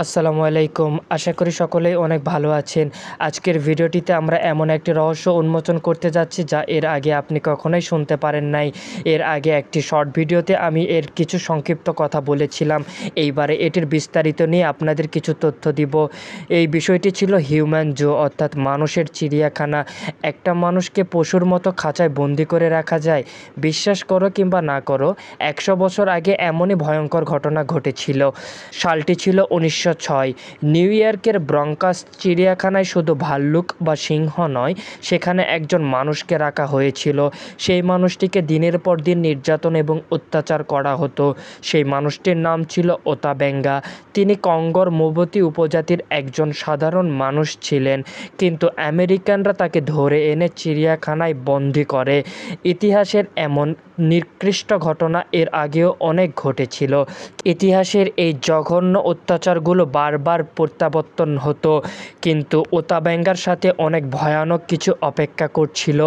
আসসালামু আলাইকুম। আশা করি সকলেই অনেক ভালো আছেন। আজকের ভিডিওটিতে আমরা এমন একটি রহস্য উন্মোচন করতে যাচ্ছি যা এর আগে আপনি কখনোই শুনতে পারেন নাই। এর আগে একটি শর্ট ভিডিওতে আমি এর কিছু সংক্ষিপ্ত কথা বলেছিলাম। এইবারে এটির বিস্তারিত নিয়ে আপনাদের কিছু তথ্য দিব। এই বিষয়টি ছিল হিউম্যান জু অর্থাৎ মানুষের চিড়িয়াখানা। একটা মানুষকে পশুর মতো খাঁচায় বন্দি করে রাখা যায়? বিশ্বাস করো কিংবা না করো, ১০০ বছর আগে এমনই ভয়ঙ্কর ঘটনা ঘটেছিল। সালটি ছিল ১৯০৬। নিউ ইয়র্কের ব্রঙ্কাস চিড়িয়াখানায় শুধু ভাল্লুক বা সিংহ নয়, সেখানে একজন মানুষকে রাখা হয়েছিল। সেই মানুষটিকে দিনের পর দিন নির্যাতন এবং অত্যাচার করা হতো। সেই মানুষটির নাম ছিল ওতাবেঙ্গা। তিনি কঙ্গোর মোবতি উপজাতির একজন সাধারণ মানুষ ছিলেন, কিন্তু আমেরিকানরা তাকে ধরে এনে চিড়িয়াখানায় বন্দী করে। ইতিহাসের এমন নিকৃষ্ট ঘটনা এর আগেও অনেক ঘটেছিল। ইতিহাসের এই জঘন্য অত্যাচারগুলো বারবার প্রত্যাবর্তন হতো, কিন্তু ওতাবেঙ্গার সাথে অনেক ভয়ানক কিছু অপেক্ষা করছিল।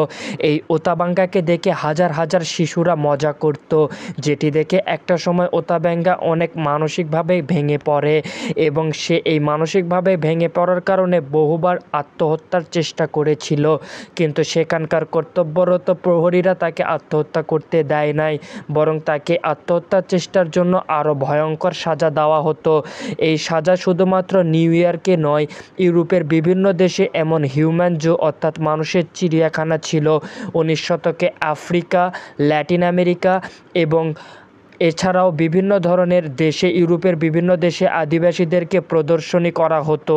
এই ওতাবেঙ্গাকে দেখে হাজার হাজার শিশুরা মজা করত, যেটি দেখে একটা সময় ওতাবেঙ্গা অনেক মানসিকভাবে ভেঙে পড়ে এবং সে এই মানসিকভাবে ভেঙে পড়ার কারণে বহুবার আত্মহত্যার চেষ্টা করেছিল, কিন্তু সেখানকার কর্তব্যরত প্রহরীরা তাকে আত্মহত্যা করতে দেয় নাই, বরং তাকে আত্মহত্যার চেষ্টার জন্য আরও ভয়ঙ্কর সাজা দেওয়া হতো। এই সাজা শুধুমাত্র নিউ ইয়র্কে নয়, ইউরোপের বিভিন্ন দেশে এমন হিউম্যান জু অর্থাৎ মানুষের চিড়িয়াখানা ছিল। ১৯ শতকে আফ্রিকা, ল্যাটিন আমেরিকা এবং এছাড়াও বিভিন্ন ধরনের দেশে, ইউরোপের বিভিন্ন দেশে আদিবাসীদেরকে প্রদর্শনী করা হতো।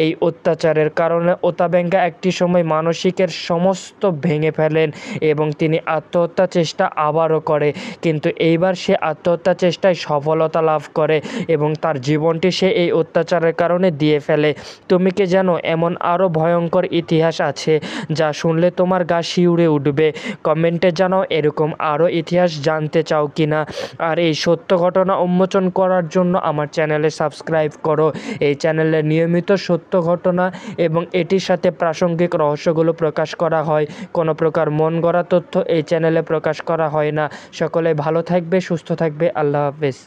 এই অত্যাচারের কারণে ওতাবেঙ্গা একটি সময় মানসিকের সমস্ত ভেঙে ফেলেন এবং তিনি আত্মহত্যা চেষ্টা আবারও করে, কিন্তু এইবার সে আত্মহত্যা চেষ্টায় সফলতা লাভ করে এবং তার জীবনটি সে এই অত্যাচারের কারণে দিয়ে ফেলে। তুমি কি জানো এমন আরও ভয়ঙ্কর ইতিহাস আছে যা শুনলে তোমার গা শিউরে উঠবে? কমেন্টে জানাও এরকম আরও ইতিহাস জানতে চাও কিনা। আর এই সত্য ঘটনা উন্মোচন করার জন্য আমার চ্যানেলে সাবস্ক্রাইব করো। এই চ্যানেলে নিয়মিত সত্য ঘটনা এবং এটির সাথে প্রাসঙ্গিক রহস্যগুলো প্রকাশ করা হয়। কোনো প্রকার মন গড়া তথ্য এই চ্যানেলে প্রকাশ করা হয় না। সকলে ভালো থাকবে, সুস্থ থাকবে। আল্লাহ হাফেজ।